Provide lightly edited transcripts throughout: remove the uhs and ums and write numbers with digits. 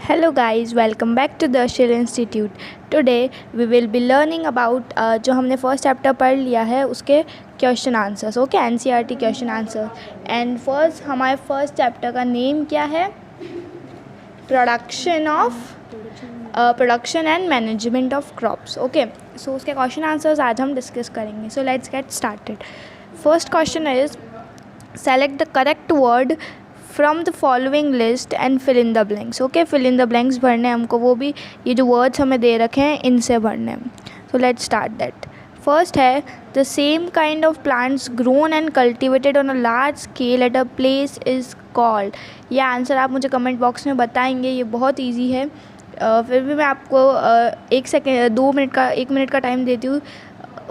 Hello guys, welcome back to the Shil Institute. Today we will be learning about जो हमने first chapter पढ़ लिया है उसके question answers. Okay, NCERT question answer. And first हमारे first chapter का name क्या है? Production and management of crops. Okay, so उसके क्वेश्चन आंसर्स आज हम डिस्कस करेंगे. So let's get started. First question is select the correct word from the following list and fill in the blanks. Okay, fill in the blanks भरने हमको, वो भी ये जो वर्ड्स हमें दे रखे हैं इनसे भरने हैं. So let's start that. First है the same kind of plants grown and cultivated on a large scale at a place is called. ये आंसर आप मुझे कमेंट बॉक्स में बताएंगे. ये बहुत ईजी है. फिर भी मैं आपको 1 मिनट का टाइम देती हूँ.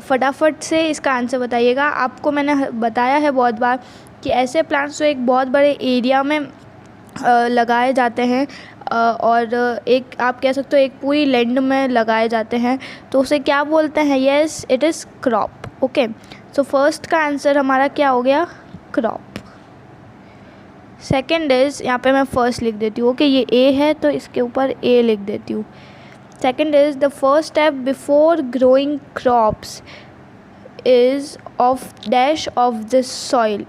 फटाफट से इसका आंसर बताइएगा. आपको मैंने बताया है बहुत बार कि ऐसे प्लांट्स जो एक बहुत बड़े एरिया में लगाए जाते हैं और एक आप कह सकते हो एक पूरी लैंड में लगाए जाते हैं, तो उसे क्या बोलते हैं? Yes, it is crop. Okay, so first का आंसर हमारा क्या हो गया? क्रॉप. सेकंड इज़, यहाँ पे मैं फर्स्ट लिख देती हूँ. ओके, ये ए है तो इसके ऊपर ए लिख देती हूँ. Second is the first step before growing crops is of dash of this soil.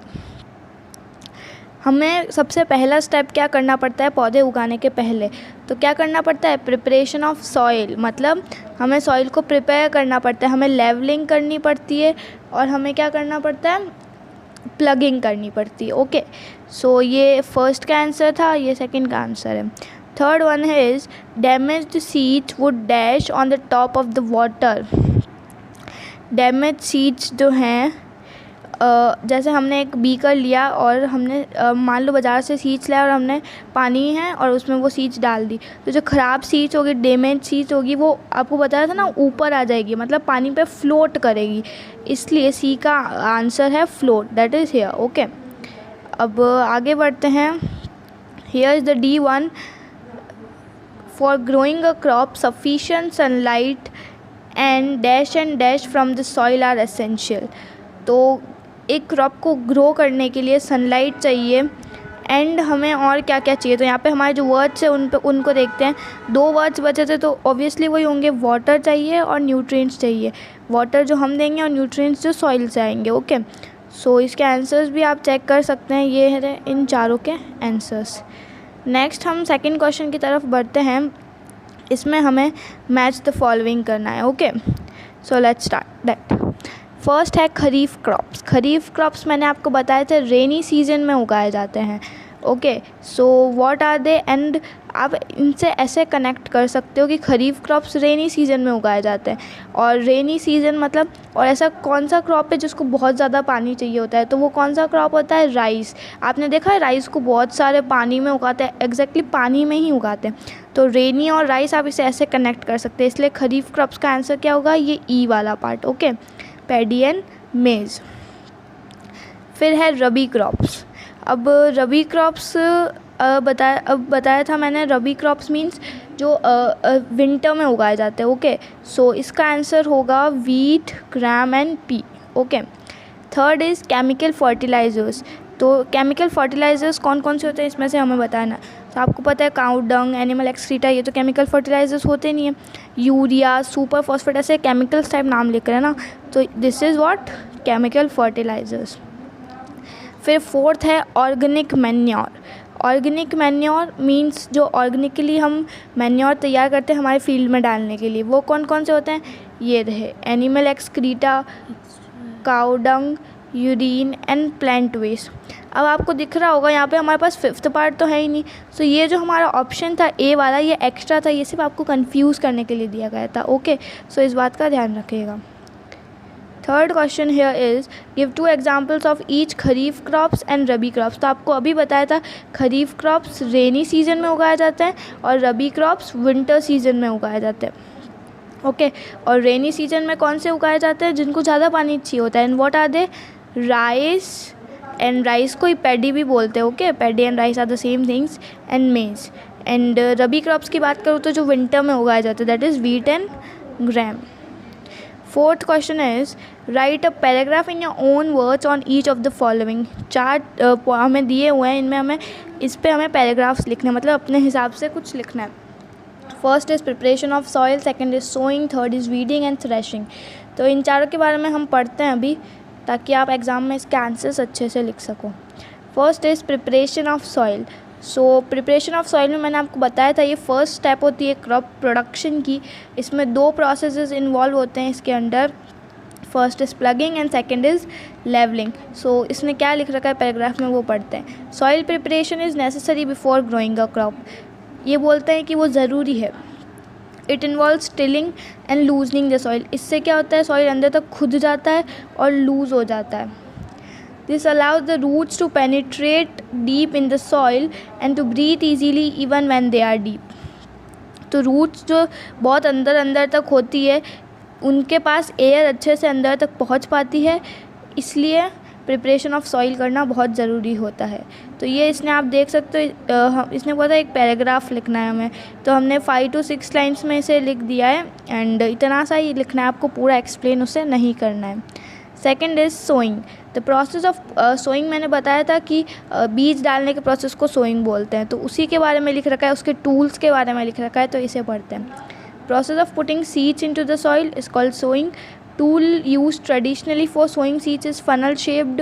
हमें सबसे पहला स्टेप क्या करना पड़ता है पौधे उगाने के पहले? तो क्या करना पड़ता है? Preparation of soil. मतलब हमें सॉइल को प्रिपेयर करना पड़ता है, हमें लेवलिंग करनी पड़ती है और हमें क्या करना पड़ता है? प्लगिंग करनी पड़ती है. ओके, सो ये फर्स्ट का आंसर था, ये सेकंड का आंसर है. थर्ड वन है is damaged seeds would dash on the top of the water. Damage seeds जो हैं, जैसे हमने एक बीकर लिया और हमने मान लो बाज़ार से सीड्स लाया और हमने पानी है और उसमें वो सीड्स डाल दी, तो जो ख़राब सीड्स होगी, डैमेज सीड्स होगी, वो आपको बताया था ना ऊपर आ जाएगी, मतलब पानी पे फ्लोट करेगी. इसलिए सी का आंसर है float, that is here. Okay, अब आगे बढ़ते हैं. Here is the D1. For growing a crop sufficient sunlight and dash from the soil are essential. तो एक क्रॉप को ग्रो करने के लिए सनलाइट चाहिए एंड हमें और क्या क्या चाहिए. तो यहाँ पे हमारे जो वर्ड्स हैं उनको देखते हैं. 2 वर्ड्स बचे थे तो ऑब्वियसली वही होंगे, वाटर चाहिए और न्यूट्रिएंट्स चाहिए. वाटर जो हम देंगे और न्यूट्रिएंट्स जो सॉइल से आएंगे. ओके, सो इसके आंसर्स भी आप चेक कर सकते हैं. ये है इन चारों के आंसर्स. नेक्स्ट हम सेकेंड क्वेश्चन की तरफ बढ़ते हैं. इसमें हमें मैच द फॉलोइंग करना है. Okay, so let's start that. First है खरीफ क्रॉप्स. खरीफ क्रॉप्स मैंने आपको बताए थे रेनी सीजन में उगाए जाते हैं. Okay, so what are they? And आप इनसे ऐसे कनेक्ट कर सकते हो कि खरीफ क्रॉप्स रेनी सीजन में उगाए जाते हैं. और रेनी सीजन मतलब, और ऐसा कौन सा क्रॉप है जिसको बहुत ज़्यादा पानी चाहिए होता है? तो वो कौन सा क्रॉप होता है? राइस. आपने देखा है राइस को बहुत सारे पानी में उगाते हैं, एग्जैक्टली पानी में ही उगाते हैं. तो रेनी और राइस आप इसे ऐसे कनेक्ट कर सकते हैं. इसलिए खरीफ क्रॉप्स का आंसर क्या होगा? ये ई वाला पार्ट. ओके, पैडी एंड मेज. फिर है रबी क्रॉप्स. अब रबी क्रॉप्स बताया था मैंने. रबी क्रॉप्स मीन्स जो विंटर में उगाए जाते हैं. ओके, सो इसका आंसर होगा wheat, gram and pea. Okay, third is chemical fertilisers. तो केमिकल फर्टिलाइज़र्स कौन कौन से होते हैं इसमें से हमें बताना. तो आपको पता है काउ डंग, एनिमल एक्सक्रीटा, ये तो केमिकल फर्टिलाइज़र्स होते नहीं हैं. यूरिया, सुपर फॉस्फेट, ऐसे केमिकल्स टाइप नाम लेकर है ना. तो this is what? Chemical fertilisers. फिर फोर्थ है organic manure. Organic manure means जो ऑर्गेनिकली हम मैन्योर तैयार करते हैं हमारे फील्ड में डालने के लिए. वो कौन कौन से होते हैं? ये रहे animal excreta, cow dung, urine and plant waste. अब आपको दिख रहा होगा यहाँ पे हमारे पास फिफ्थ पार्ट तो है ही नहीं. सो ये जो हमारा ऑप्शन था ए वाला, ये एक्स्ट्रा था. ये सिर्फ आपको कंफ्यूज करने के लिए दिया गया था. ओके, सो इस बात का ध्यान रखिएगा. Third question here is give 2 examples of each kharif crops and rabi crops. तो आपको अभी बताया था खरीफ क्रॉप्स रेनी सीजन में उगाए जाते हैं और रबी क्रॉप्स विंटर सीजन में उगाए जाते हैं. ओके, और रेनी सीजन में कौन से उगाए जाते हैं? जिनको ज़्यादा पानी चाहिए होता है. And what are they? Rice. And rice को ही पैडी भी बोलते हैं. Okay, paddy and rice are the same things. And maize. And rabi crops की बात करूँ तो जो विंटर में उगाए जाते हैं, that is wheat and gram. Fourth question is right a paragraph in your own words on each of the following. चार हमें दिए हुए हैं, इनमें हमें इस पे हमें पैराग्राफ्स लिखने हैं, मतलब अपने हिसाब से कुछ लिखना है। First is preparation of soil, second is sowing, third is weeding and threshing. तो इन चारों के बारे में हम पढ़ते हैं अभी, ताकि आप एग्ज़ाम में इसके आंसर्स अच्छे से लिख सको। First is preparation of soil. So preparation of soil में मैंने आपको बताया था ये फर्स्ट स्टेप होती है क्रॉप प्रोडक्शन की। इसमें दो प्रोसेसेस इन्वॉल्व होते हैं इसके under. First is ploughing and second is levelling. So इसने क्या लिख रखा है पैराग्राफ में वो पढ़ते हैं। Soil preparation is necessary before growing a crop. ये बोलते हैं कि वो ज़रूरी है। It involve tilling and loosening the soil. इससे क्या होता है, सॉइल अंदर तक खुद जाता है और लूज़ हो जाता है। This allows the roots to penetrate deep in the soil and to breathe easily even when they are deep. तो रूट्स जो बहुत अंदर तक होती है, उनके पास एयर अच्छे से अंदर तक पहुंच पाती है, इसलिए प्रिपरेशन ऑफ सॉइल करना बहुत ज़रूरी होता है। तो ये इसने आप देख सकते हो, इसने बोला एक पैराग्राफ लिखना है हमें, तो हमने 5 to 6 लाइन्स में इसे लिख दिया है एंड इतना सा ही लिखना है, आपको पूरा एक्सप्लेन उसे नहीं करना है। Second is sowing. The process of sowing मैंने बताया था कि बीज डालने के प्रोसेस को सोइंग बोलते हैं, तो उसी के बारे में लिख रखा है, उसके टूल्स के बारे में लिख रखा है, तो इसे पढ़ते हैं। Process of putting seeds into the soil is called sowing. Tool use traditionally for sowing seeds is funnel shaped.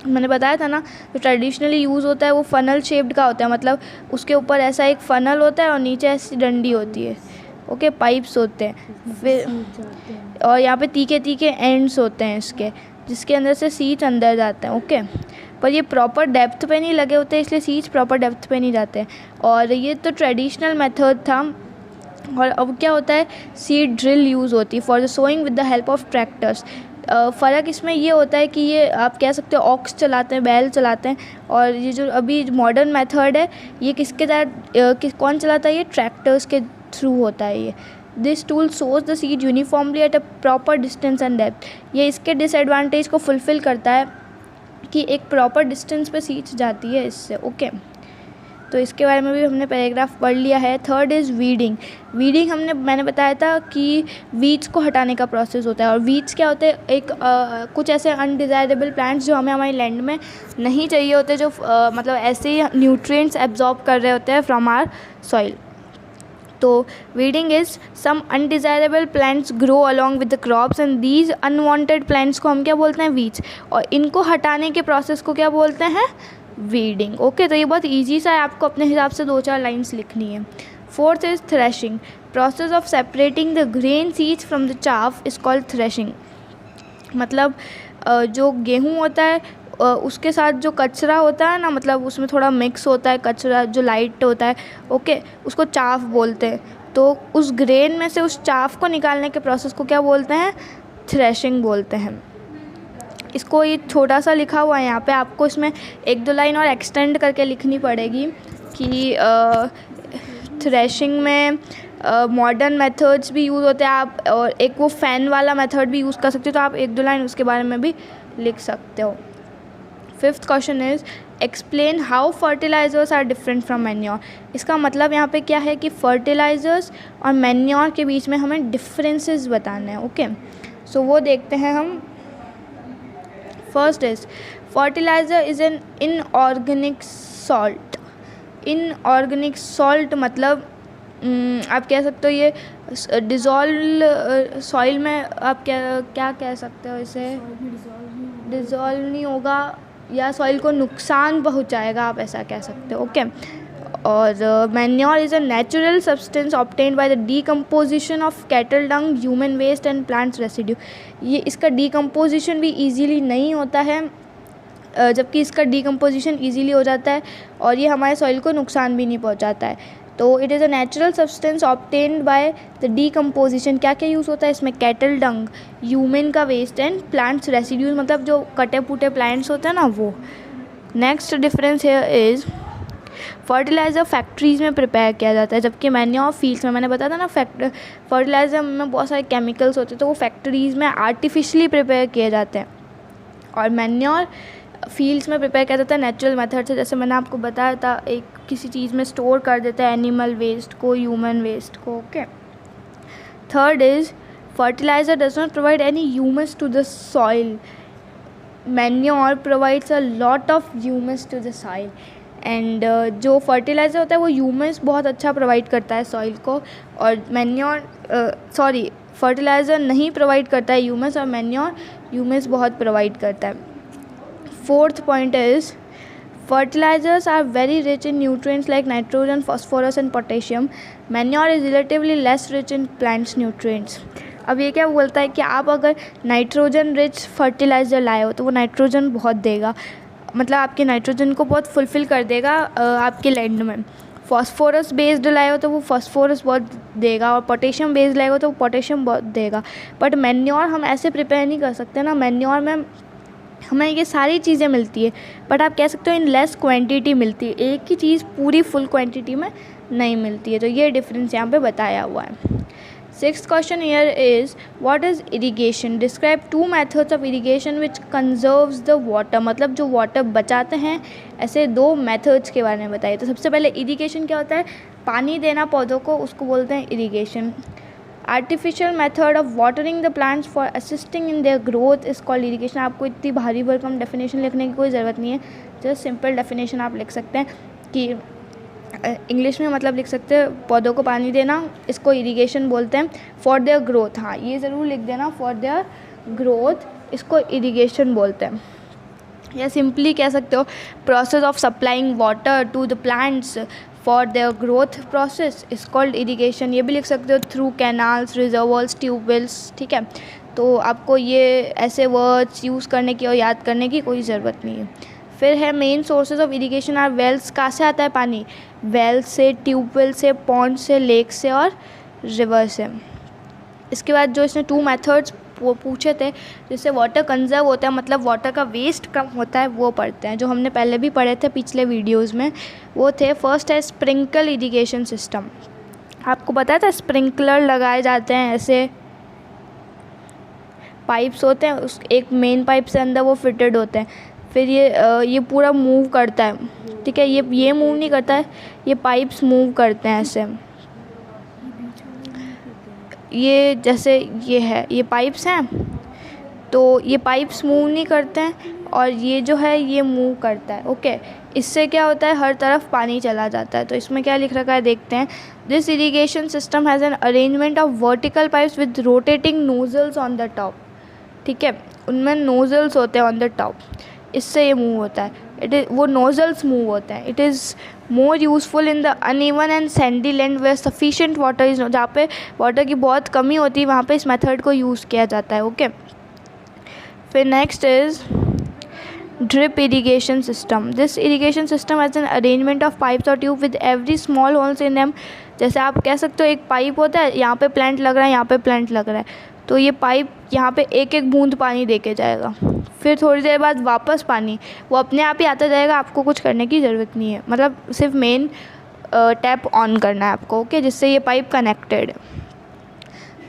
मैंने बताया था ना, जो ट्रेडिशनली यूज़ होता है वो फनल शेप्ड का होता है, मतलब उसके ऊपर ऐसा एक फनल होता है और नीचे ऐसी डंडी होती है, ओके, पाइप्स होते हैं, फिर और यहाँ पे तीखे एंड्स होते हैं इसके, जिसके अंदर से सीड्स अंदर जाते हैं, ओके। पर ये प्रॉपर डेप्थ पे नहीं लगे होते, इसलिए सीड्स प्रॉपर डेप्थ पे नहीं जाते। और ये तो ट्रेडिशनल मेथड था। और अब क्या होता है, सीड ड्रिल यूज़ होती है for the sowing with the help of tractors. फ़र्क इसमें ये होता है कि ये आप कह सकते हो ऑक्स चलाते हैं, बैल चलाते हैं, और ये जो अभी मॉडर्न मेथड है ये किसके तहत कौन चलाता है, ये ट्रैक्टर्स के थ्रू होता है ये। This tool shows the seed uniformly at a proper distance and depth. ये इसके डिसएडवांटेज को फुलफ़िल करता है कि एक प्रॉपर डिस्टेंस पे सीड्स जाती है इससे, ओके। तो इसके बारे में भी हमने पैराग्राफ पढ़ लिया है। Third is weeding. वीडिंग मैंने बताया था कि वीड्स को हटाने का प्रोसेस होता है। और वीड्स क्या होते हैं, एक कुछ ऐसे अनडिज़ायरेबल प्लांट्स जो हमें हमारी लैंड में नहीं चाहिए होते, जो मतलब ऐसे ही न्यूट्रिएंट्स एब्जॉर्ब कर रहे होते हैं फ्रॉम आवर सॉइल। तो weeding is some undesirable plants grow along with the crops and these unwanted plants को हम क्या बोलते हैं, वीड्स। और इनको हटाने के प्रोसेस को क्या बोलते हैं, वीडिंग, ओके। तो ये बहुत इजी सा है, आपको अपने हिसाब से 2-4 लाइन्स लिखनी है। Fourth is threshing. Process of separating the grain seeds from the chaff is called threshing. मतलब जो गेहूँ होता है उसके साथ जो कचरा होता है ना, मतलब उसमें थोड़ा मिक्स होता है कचरा जो लाइट होता है, ओके, उसको चाफ बोलते हैं। तो उस ग्रेन में से उस चाफ को निकालने के प्रोसेस को क्या बोलते हैं, थ्रेशिंग बोलते हैं। इसको ये छोटा सा लिखा हुआ है यहाँ पे, आपको इसमें 1-2 लाइन और एक्सटेंड करके लिखनी पड़ेगी कि थ्रेशिंग में मॉडर्न मेथड्स भी यूज़ होते हैं, आप और एक वो फ़ैन वाला मेथड भी यूज़ कर सकते हो, तो आप 1-2 लाइन उसके बारे में भी लिख सकते हो। Fifth question is explain how fertilisers are different from manure. इसका मतलब यहाँ पे क्या है कि फर्टिलाइज़र्स और मैन्योर के बीच में हमें डिफरेंसेस बताने हैं, ओके। सो वो देखते हैं हम। First is fertiliser is an inorganic salt. Inorganic salt मतलब आप कह सकते हो ये डिज़ोल्व सॉइल में आप क्या कह सकते हो, इसे डिज़ोल्व नहीं होगा या सॉइल को नुकसान पहुंचाएगा, आप ऐसा कह सकते हो, ओके। और manure is a natural substance obtained by the decomposition of cattle dung, human waste and plants residue. ये इसका डीकम्पोजिशन भी ईजीली नहीं होता है, जबकि इसका डीकम्पोजिशन ईजीली हो जाता है और ये हमारे सॉइल को नुकसान भी नहीं पहुंचाता है। तो it is a natural substance obtained by the decomposition. क्या क्या यूज़ होता है इसमें, कैटल डंग, ह्यूमन का वेस्ट एंड प्लांट्स रेसिड्यूज, मतलब जो कटे फूटे प्लांट्स होते हैं ना वो। Next difference here is fertiliser factories में प्रिपेयर किया जाता है, जबकि मैन्योर फील्ड्स में, मैंने बताया था ना फर्टिलाइज़र में बहुत सारे केमिकल्स होते हैं, तो वो फैक्ट्रीज़ में आर्टिफिशियली प्रिपेयर किए जाते हैं। और मैन्योर फील्ड्स में प्रिपेयर किया जाता है नेचुरल मेथड से, जैसे मैंने आपको बताया था, एक किसी चीज़ में स्टोर कर देते हैं एनिमल वेस्ट को, ह्यूमन वेस्ट को, okay. Third is fertilizer does not provide any humus to the soil. Manure provides a lot of humus to the soil. And जो फर्टिलाइज़र होता है वो ह्यूमस बहुत अच्छा प्रोवाइड करता है सॉइल को, और मैन्योर फर्टिलाइज़र नहीं प्रोवाइड करता है ह्यूमस, और मैन्योर ह्यूमस बहुत प्रोवाइड करता है. Fourth point is fertilizers are very rich in nutrients like nitrogen, phosphorus and potassium. Manure is relatively less rich in plants nutrients. अब ये क्या बोलता है कि आप अगर नाइट्रोजन रिच फर्टिलाइज़र लाए हो तो वो नाइट्रोजन बहुत देगा, मतलब आपके नाइट्रोजन को बहुत फुलफ़िल कर देगा आपके लैंड में. फॉस्फोरस बेस्ड लाए हो तो वो फॉस्फोरस बहुत देगा, और पोटेशियम बेस्ड लाए हो तो वो पोटेशियम बहुत देगा. बट मैन्योर हम ऐसे प्रिपेयर नहीं कर सकते ना. मैन्योर में हमें ये सारी चीज़ें मिलती है, बट आप कह सकते हो इन लेस क्वांटिटी मिलती है. एक ही चीज़ पूरी फुल क्वांटिटी में नहीं मिलती है. तो ये डिफरेंस यहाँ पे बताया हुआ है. Sixth question here is what is irrigation. Describe 2 methods of irrigation which conserves the water. मतलब जो वाटर बचाते हैं, ऐसे 2 मेथड्स के बारे में बताइए. तो सबसे पहले इरिगेशन क्या होता है, पानी देना पौधों को, उसको बोलते हैं irrigation. Artificial method of watering the plants for assisting in their growth is called irrigation. आपको इतनी भारी भरकम डेफिनेशन लिखने की कोई ज़रूरत नहीं है, जस्ट सिंपल डेफिनेशन आप लिख सकते हैं कि इंग्लिश में मतलब लिख सकते हैं पौधों को पानी देना, इसको इरिगेशन बोलते हैं. फॉर देयर ग्रोथ, हाँ ये ज़रूर लिख देना, फॉर देयर ग्रोथ इसको इरिगेशन बोलते हैं. या सिंपली कह सकते हो process of supplying water to the plants for their growth process is called irrigation. ये भी लिख सकते हो थ्रू कैनाल्स, रिजर्वर्स, ट्यूबवेल्स. ठीक है, तो आपको ये ऐसे वर्ड्स यूज़ करने की और याद करने की कोई ज़रूरत नहीं है. फिर है main sources of irrigation are wells. कहाँ से आता है पानी, वेल से, ट्यूबवेल से, पॉन्ड से, लेक से और रिवर से. इसके बाद जो इसने 2 मेथड्स वो पूछे थे जिससे वाटर कंजर्व होता है, मतलब वाटर का वेस्ट कम होता है, वो पढ़ते हैं, जो हमने पहले भी पढ़े थे पिछले वीडियोस में. वो थे, फर्स्ट है स्प्रिंकल इरिगेशन सिस्टम. आपको पता था स्प्रिंकलर लगाए जाते हैं, ऐसे पाइप्स होते हैं, उस एक मेन पाइप से अंदर वो फिटेड होते हैं. फिर ये पूरा मूव करता है. ठीक है, ये मूव नहीं करता है, ये पाइप्स मूव करते हैं ऐसे. ये जैसे ये है, ये पाइप्स हैं, तो ये पाइप्स मूव नहीं करते हैं, और ये जो है ये मूव करता है. ओके, इससे क्या होता है, हर तरफ पानी चला जाता है. तो इसमें क्या लिख रखा है देखते हैं. This irrigation system has an arrangement of vertical pipes with rotating nozzles on the top. ठीक है, उनमें नोजल्स होते हैं ऑन द टॉप, इससे ये मूव होता है. वो नोजल्स मूव होते हैं. It is more useful in the uneven and sandy land where sufficient water is, जहाँ पे वाटर की बहुत कमी होती है वहाँ पे इस मेथड को यूज़ किया जाता है. ओके, फिर next is drip irrigation system. This irrigation system has an arrangement of pipes or tube with every small holes in them. जैसे आप कह सकते हो एक पाइप होता है, यहाँ पे प्लांट लग रहा है, यहाँ पे प्लांट लग रहा है, तो ये पाइप यहाँ पे एक एक बूंद पानी दे के जाएगा. फिर थोड़ी देर बाद वापस पानी वो अपने आप ही आता जाएगा, आपको कुछ करने की ज़रूरत नहीं है, मतलब सिर्फ मेन टैप ऑन करना है आपको. ओके, जिससे ये पाइप कनेक्टेड है.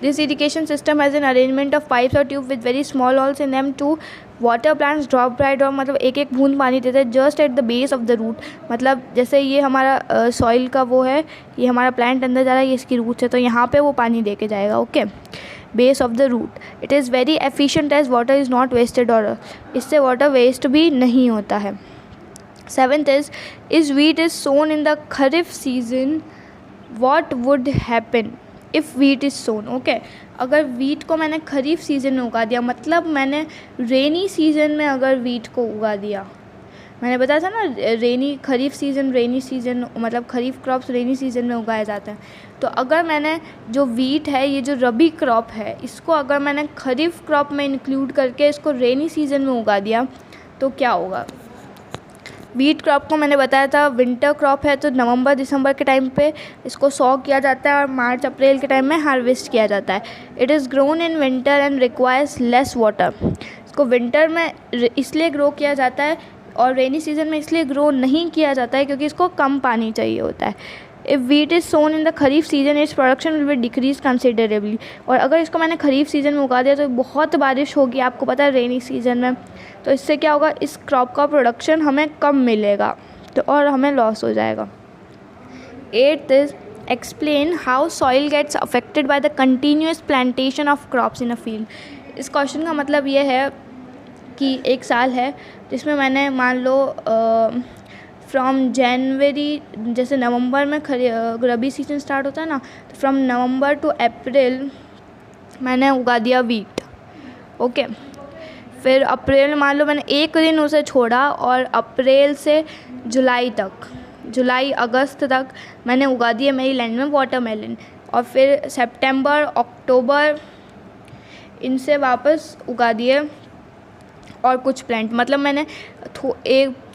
This irrigation system has an arrangement of pipes or tube with very small holes in them to water plants drop by drop. मतलब एक एक बूंद पानी देते हैं just at the base of the root. मतलब जैसे ये हमारा सॉइल का वो है, ये हमारा प्लांट अंदर जा रहा है, ये इसकी रूट है, तो यहाँ पे वो पानी दे के जाएगा. Okay, base of the root. It is very efficient as water is not wasted, और इससे वाटर वेस्ट भी नहीं होता है. Seventh is wheat is sown in the kharif season, what would happen if wheat is sown. Okay, अगर wheat को मैंने खरीफ season में उगा दिया, मतलब मैंने रेनी सीज़न में अगर वीट को उगा दिया, मैंने बताया था ना खरीफ सीज़न रेनी सीज़न, मतलब खरीफ क्रॉप्स रेनी सीज़न में उगाए जाते हैं. तो अगर मैंने जो वीट है, ये जो रबी क्रॉप है, इसको अगर मैंने खरीफ क्रॉप में इंक्लूड करके इसको रेनी सीज़न में उगा दिया तो क्या होगा. वीट क्रॉप को मैंने बताया था विंटर क्रॉप है, तो नवंबर दिसंबर के टाइम पे इसको सॉ किया जाता है और मार्च अप्रैल के टाइम में हार्वेस्ट किया जाता है. It is grown in winter and requires less water. इसको विंटर में इसलिए ग्रो किया जाता है और रेनी सीजन में इसलिए ग्रो नहीं किया जाता है क्योंकि इसको कम पानी चाहिए होता है. If wheat is sown in the kharif season its production will be decrease considerably. और अगर इसको मैंने खरीफ सीजन में उगा दिया तो बहुत बारिश होगी, आपको पता है रेनी सीजन में, तो इससे क्या होगा, इस क्रॉप का प्रोडक्शन हमें कम मिलेगा तो और हमें लॉस हो जाएगा. 8th is explain how soil gets affected by the continuous plantation of crops in a field. इस क्वेश्चन का मतलब ये है कि एक साल है जिसमें मैंने मान लो फ्रॉम जनवरी, जैसे नवंबर में रबी सीजन स्टार्ट होता है ना, तो फ्रॉम नवंबर टू अप्रैल मैंने उगा दिया वीट। ओके, फिर अप्रैल मान लो मैंने एक दिन उसे छोड़ा और अप्रैल से जुलाई अगस्त तक मैंने उगा दिए मेरी लैंड में वाटरमेलन। और फिर सितंबर अक्टूबर इनसे वापस उगा दिए और कुछ प्लांट। मतलब मैंने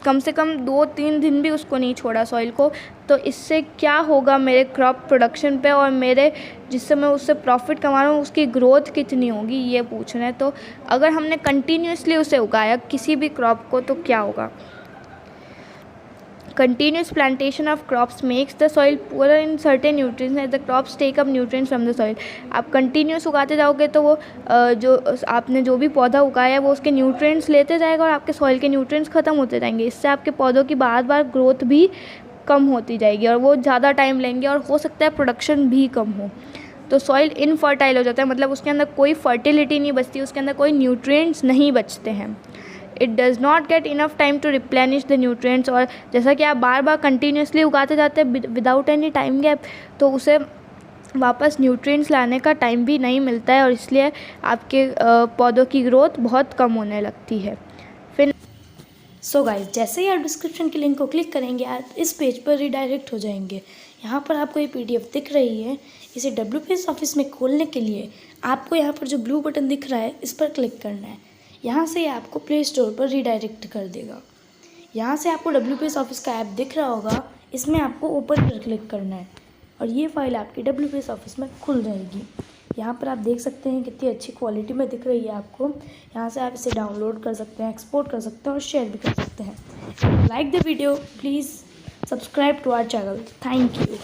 कम से कम 2-3 दिन भी उसको नहीं छोड़ा सॉइल को। तो इससे क्या होगा मेरे क्रॉप प्रोडक्शन पे, और मेरे जिससे मैं उससे प्रॉफिट कमा रहा हूँ उसकी ग्रोथ कितनी होगी, ये पूछ रहे हैं। तो अगर हमने कंटिन्यूसली उसे उगाया किसी भी क्रॉप को तो क्या होगा। Continuous plantation of crops makes the soil poorer in certain nutrients as the crops take up nutrients from the soil। आप कंटिन्यूस उगाते जाओगे तो वो जो आपने जो भी पौधा उगाया है वो उसके न्यूट्रिएंट्स लेते जाएगा और आपके सॉइल के न्यूट्रिएंट्स ख़त्म होते जाएंगे। इससे आपके पौधों की बार बार ग्रोथ भी कम होती जाएगी और वो ज़्यादा टाइम लेंगे और हो सकता है प्रोडक्शन भी कम हो। तो सॉइल इनफर्टाइल हो जाता है, मतलब उसके अंदर कोई फर्टिलिटी नहीं बचती, उसके अंदर कोई न्यूट्रिएंट्स नहीं बचते हैं। It does not get enough time to replenish the nutrients. और जैसा कि आप बार बार कंटिन्यूसली उगाते जाते हैं विदाउट एनी टाइम गैप, तो उसे वापस न्यूट्रिएंट्स लाने का टाइम भी नहीं मिलता है और इसलिए आपके पौधों की ग्रोथ बहुत कम होने लगती है। फिर सो गाइस, जैसे ही आप डिस्क्रिप्शन के लिंक को क्लिक करेंगे आप इस पेज पर रिडायरेक्ट हो जाएंगे। यहाँ पर आपको ये PDF दिख रही है। इसे WPS ऑफिस में खोलने के लिए आपको यहाँ पर जो ब्लू बटन दिख रहा है इस पर क्लिक करना है। यहाँ से आपको प्ले स्टोर पर रिडायरेक्ट कर देगा। यहाँ से आपको WPS ऑफिस का ऐप दिख रहा होगा, इसमें आपको ओपन पर क्लिक करना है और ये फाइल आपकी WPS ऑफिस में खुल जाएगी। यहाँ पर आप देख सकते हैं कितनी अच्छी क्वालिटी में दिख रही है आपको। यहाँ से आप इसे डाउनलोड कर सकते हैं, एक्सपोर्ट कर सकते हैं और शेयर भी कर सकते हैं। Like the video, please subscribe to our channel. Thank you.